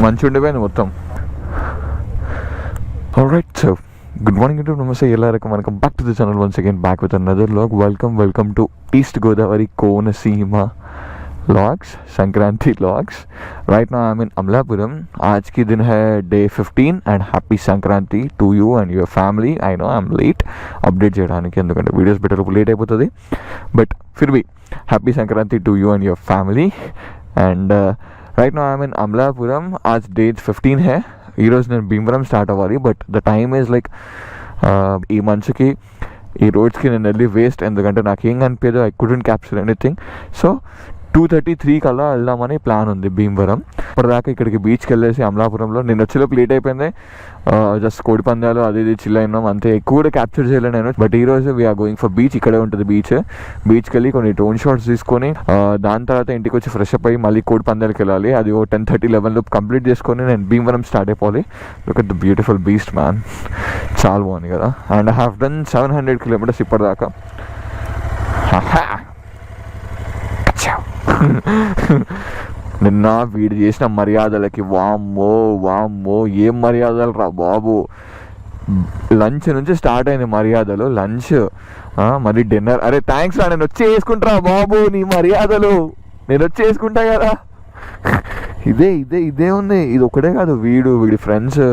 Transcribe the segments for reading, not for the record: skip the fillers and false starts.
మంచి ఉండిపోయింది మొత్తం. Alright, so good morning to నమస్తే ఎల్లరికం. Welcome back to the channel once again, back with another vlog. Welcome to East Godavari Konaseema vlogs, Sankranti vlogs. Right now I am in Amalapuram. आज की दिन है day 15 and happy Sankranti to you and your family. I know I'm late update చేయడానికి, ఎందుకంటే videos పెట్టేటప్పుడు late అయిపోతుంది. But ఫిర్ be happy Sankranti to you and your family. And right now I am in Amalapuram. आज डे 15 है. ఈరోజు నేను భీమవరం స్టార్ట్ అవ్వాలి. But the time is like ఈ మంచుకి ఈ రోడ్స్కి నేను వెళ్ళి వేస్ట్, ఎందుకంటే నాకు ఏం కనిపించదు. I couldn't capture anything. So 2:33 కల్లా వెళ్దామని ప్లాన్ ఉంది భీమవరం. ఇప్పటిదాకా ఇక్కడికి బీచ్కి వెళ్ళేసి అమలాపురంలో నేను వచ్చేలోపు లేట్ అయిపోయింది. జస్ట్ కోడి పందాలు అది ఇది చిల్ అయినాం అంతే, ఎక్కువ కూడా క్యాప్చర్ చేయలేను నేను. బట్ ఈరోజు వీఆర్ గోయింగ్ ఫర్ బీచ్. ఇక్కడే ఉంటుంది బీచ్కి వెళ్ళి కొన్ని డ్రోన్ షాట్స్ తీసుకొని దాని తర్వాత ఇంటికి వచ్చి ఫ్రెష్ అప్ అయ్యి మళ్ళీ కోడి పందాలకి వెళ్ళాలి. అది 10:30-11 లోపు కంప్లీట్ చేసుకొని నేను భీమవరం స్టార్ట్ అయిపోవాలి. Look at the beautiful beach man, చాలా బాగుంది కదా. And I have done 700 kilometres ఇప్పటిదాకా. నిన్న వీడు చేసిన మర్యాదలకి వామ్మో ఏం మర్యాదలు రా బాబు. లంచ్ నుంచి స్టార్ట్ అయింది మర్యాదలు. లంచ్ మరి డిన్నర్. అరే థ్యాంక్స్ రా, నేను వచ్చి వేసుకుంటా బాబు నీ మర్యాదలు. నేను వచ్చి వేసుకుంటా కదా. ఇదే ఉంది. ఇది ఒకటే కాదు, వీడి ఫ్రెండ్స్,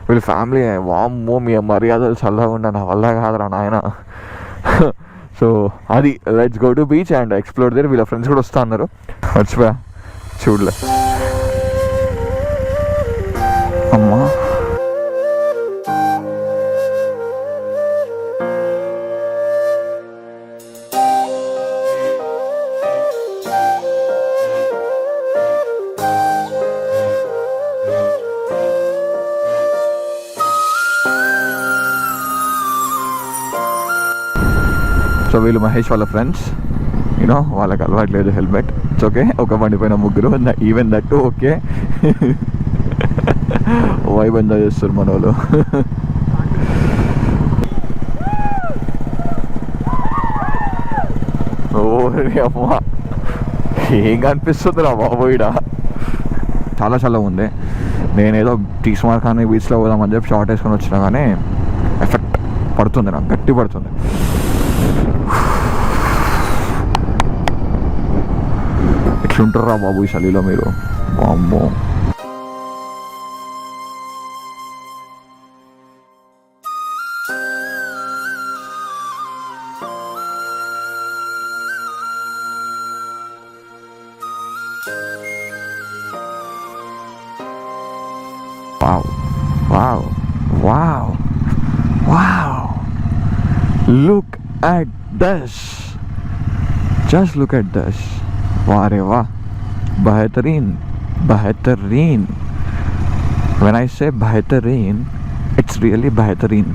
వీళ్ళ ఫ్యామిలీ. వామ్మో మీ మర్యాదలు చల్లగా ఉండ, నా వల్ల కాదురా నాయన. సో అది let's go to beach and explore there. వీళ్ళ ఫ్రెండ్స్ కూడా వస్తా అన్నారు. మర్చిపోయా చూడలే. అమ్మా సో వీళ్ళు మహేష్ వాళ్ళ ఫ్రెండ్స్. యూనో వాళ్ళకి అలవాట్లేదు హెల్మెట్. It's okay. ఒక బండి పైన ముగ్గురు, even that okay. Vibe enjoy చేస్తారు మన వాళ్ళు. ఓ అమ్మా ఏం కనిపిస్తుంది రా బాబు ఈడ. చాలా చల్లగా ఉంది. నేనేదో టీస్మార్ కానీ బీచ్లో పోదామని చెప్పి షార్ట్ వేసుకొని వచ్చినా కానీ ఎఫెక్ట్ పడుతుంది, నాకు గట్టి పడుతుంది. ఎట్లుంటారా బాబు ఈ చలిలో మీరు, అమ్మో. Wow. Look at this. Just look at this. वाह रे वाह, बेहतरीन. When I say बेहतरीन, it's really बेहतरीन.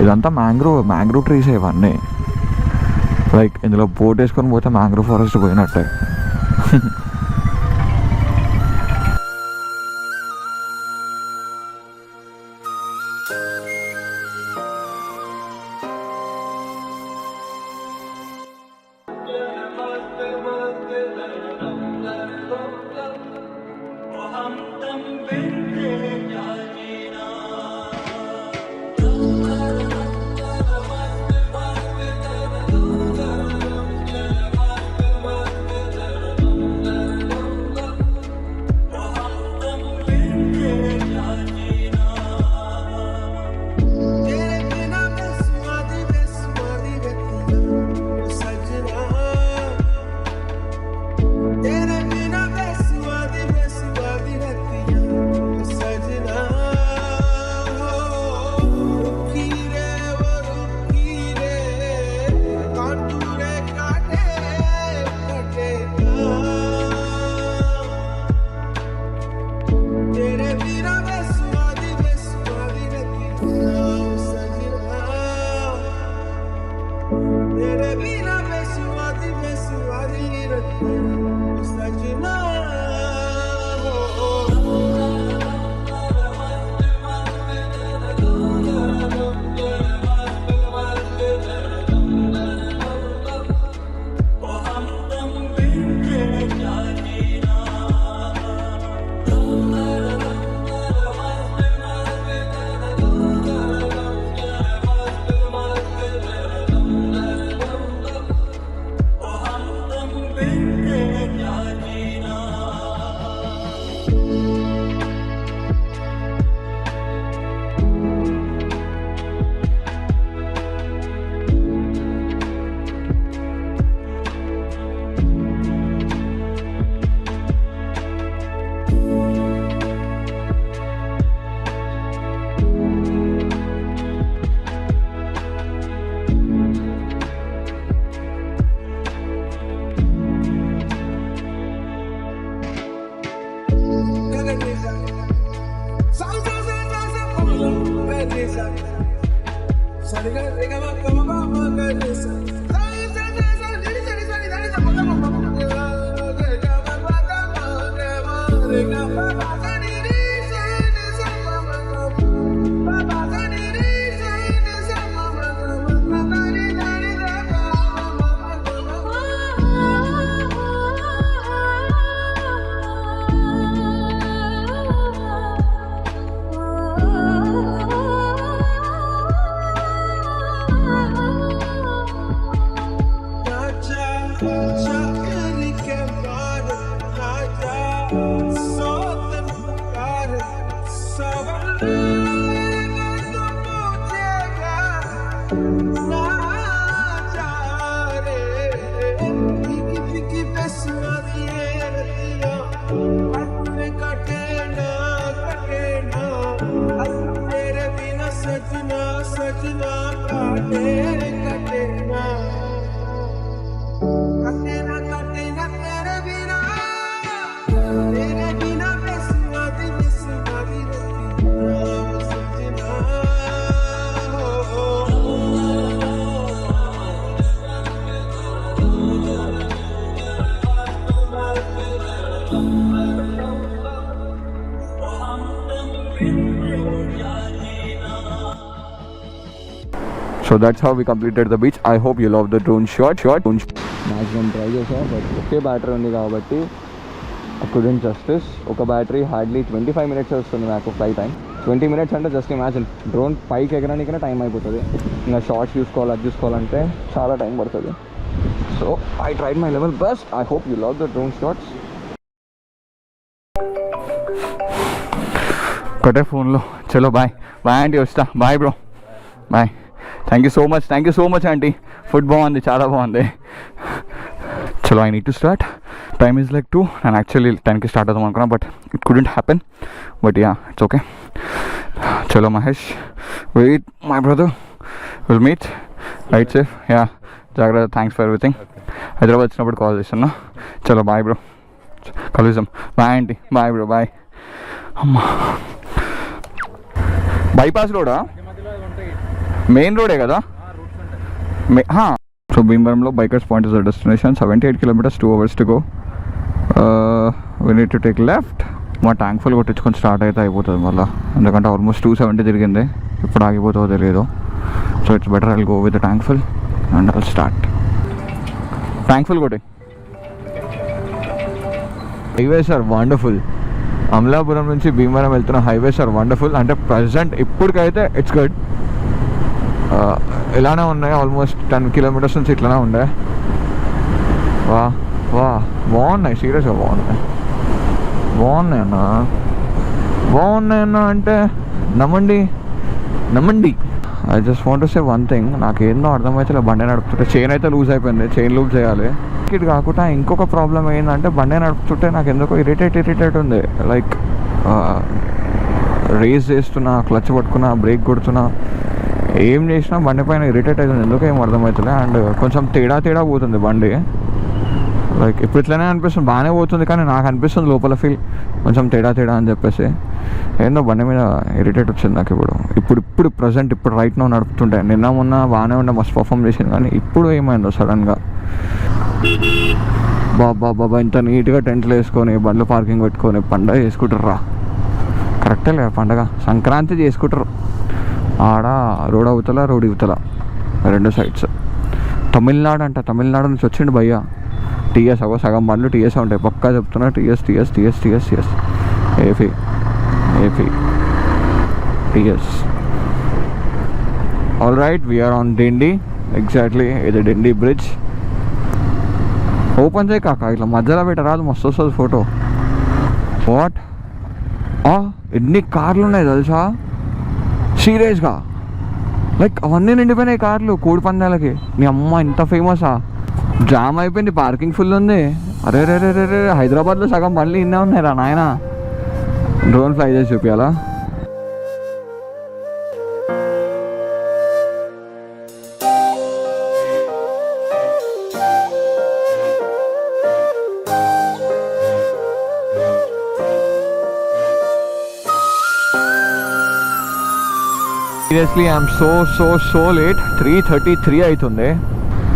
ఇదంతా మ్యాంగ్రూవ్ ట్రీస్ ఇవన్నీ. లైక్ ఇందులో బోట్ వేసుకొని పోతే మ్యాంగ్రూవ్ ఫారెస్ట్ పోయినట్టే. So that's how we completed the beach. I hope you love the drone shot. Maximum try చేసా బట్ ఒకే బ్యాటరీ ఉంది కాబట్టి I couldn't justice. ఒక బ్యాటరీ హార్డ్లీ 25 minutes వస్తుంది నాకు ఫ్లై టైం. 20 minutes అంటే జస్ట్ ఇమాజిన్ డ్రోన్ పైకి ఎగరానికైనా time అయిపోతుంది. ఇంకా షార్ట్స్ చూసుకోవాలి, అది చూసుకోవాలంటే చాలా టైం పడుతుంది. So I tried my level best. I hope you love the drone shots. ఒకటే ఫోన్లో చలో బాయ్ ఆంటీ, వస్తా. Bye bro, bye. Thank you so much aunty. Food బాగుంది, చాలా బాగుంది. చలో I need to start. Time is like 2 నేను actually 10కి స్టార్ట్ అవుదాం అనుకున్నా but it couldn't happen. But ya it's okay. చలో Mahesh, wait my brother, will meet. Ride safe, ya జాగ్రత్త. Thanks for everything. హైదరాబాద్ వచ్చినప్పుడు కాల్ చేస్తున్నా. చలో బాయ్ బ్రో, కలుద్దాం. Bye aunty, bye bro, bye. అమ్మా, బైపాస్ రోడా? మెయిన్ రోడే కదా? సో భీమవరంలో bikers point is the destination. 78 kilometers, 2 hours to go. We need to take left. మా tank full కొట్టించుకొని start అయితే అయిపోతుంది మళ్ళీ, ఎందుకంటే ఆల్మోస్ట్ 270 తిరిగింది. ఇప్పుడు ఆగిపోతుందో తెలియదు. So it's better I'll go with the tank full and I'll start. Tank full కొట్టి. Highways are wonderful. అమలాపురం నుంచి భీమవరం వెళ్తున్న హైవేస్ ఆర్ వండర్ఫుల్. అంటే ప్రజెంట్ ఇప్పటికైతే ఇట్స్ గుడ్. ఇలానే ఉన్నాయి, ఆల్మోస్ట్ 10 kilometers నుంచి ఇట్లానే ఉండే. వా బాగున్నాయి, సీరియస్గా బాగున్నాయి అన్న అంటే నమ్మండి. I just want to say one thing. నాకేందో అర్థమైతే బండి నడుపుతుంటే చైన్ అయితే లూజ్ అయిపోయింది, చైన్ లూజ్ చేయాలి. ఇది కాకుండా ఇంకొక ప్రాబ్లం ఏంటంటే బండి నడుపుతుంటే నాకు ఎందుకో ఇరిటేట్ ఉంది. లైక్ రేస్ చేస్తున్నా, క్లచ్ పట్టుకున్నా, బ్రేక్ కొడుతున్నా, ఏం చేసినా బండి పైన ఇరిటేట్ అవుతుంది. ఎందుకో ఏం అర్థమవుతుంది. అండ్ కొంచెం తేడా పోతుంది బండి. లైక్ ఇప్పుడు ఇట్లనే అనిపిస్తుంది, బాగానే పోతుంది, కానీ నాకు అనిపిస్తుంది లోపల ఫీల్ కొంచెం తేడా అని చెప్పేసి. ఏందో బండి మీద ఇరిటేట్ వచ్చింది నాకు ఇప్పుడు ప్రజెంట్ ఇప్పుడు రైట్ నో నడుపుతుంటే. నిన్న మొన్న బాగానే ఉండే, మస్తు పర్ఫామ్ చేసింది, కానీ ఇప్పుడు ఏమైందో సడన్గా బాబా ఇంత నీట్గా టెంట్లు వేసుకొని బండ్లు పార్కింగ్ పెట్టుకొని పండగ చేసుకుంటారు. కరెక్టే లేదు, పండగ సంక్రాంతి చేసుకుంటారు ఆడ. రోడ్ అవతల రోడ్ ఇవతల 2 సైడ్స్. తమిళనాడు అంట, తమిళనాడు నుంచి వచ్చిండు భయ్య. టీఎస్ సగం బండ్లు టీఎస్ ఉంటాయి పక్కా చెప్తున్నా. TS AP TS. All right, we are on Dindi. Exactly, ఇది డిండి బ్రిడ్జ్. ఓపెన్ చేయి కాక, ఇట్లా మధ్యలో పెట్టరాదు, మస్తు వస్తుంది ఫోటో. వాట్, ఎన్ని కార్లు ఉన్నాయి తెలుసా సీరియస్గా. లైక్ అవన్నీ నిండిపోయినాయి కార్లు కోడి పందాలకి. నీ అమ్మ ఇంత ఫేమసా. జామ్ అయిపోయింది, పార్కింగ్ ఫుల్ ఉంది. అరే రే రే రే రే, హైదరాబాద్లో సగం బండ్లు ఇన్నే ఉన్నాయి రా నాయన. డ్రోన్ ఫ్లై చేసి చూపించాలా? Seriously I'm so late. 3:33 అవుతుంది.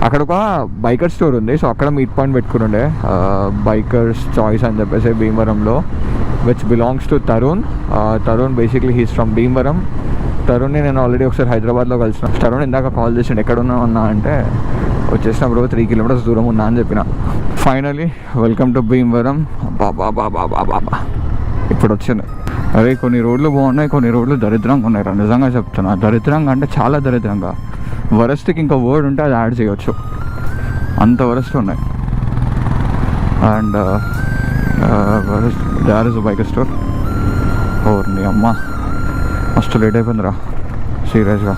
అక్కడ ఒక బైకర్ స్టోర్ ఉంది, సో అక్కడ మీట్ పాయింట్ పెట్టుకుని ఉండే, బైకర్స్ చాయిస్ అని చెప్పేసి భీమవరంలో, which belongs to Tarun. Tarun basically he's from Bhimavaram. తరుణ్ని నేను ఆల్రెడీ ఒకసారి హైదరాబాద్లో కలిసిన. తరుణ్ ఇందాక కాల్ చేసిండు, ఎక్కడ ఉన్నా అంటే వచ్చేసిన బ్రో 3 కిలోమీటర్స్ దూరం ఉన్నా అని చెప్పిన. Finally welcome to Bhimavaram. బాబా ఇప్పుడు వచ్చింది. అరే కొన్ని రోడ్లు బాగున్నాయి, కొన్ని రోడ్లు దరిద్రంగా ఉన్నాయి. నిజంగా చెప్తున్నా, దరిద్రంగా అంటే చాలా దరిద్రంగా. వరస్ట్కి ఇంకా వర్డ్ ఉంటే అది యాడ్ చేయవచ్చు, అంత వరస్ట్ ఉన్నాయి. And there is a bike store. ఓ నీ అమ్మ, మస్తు లేట్ అయిపోయిందిరా సీరియస్గా.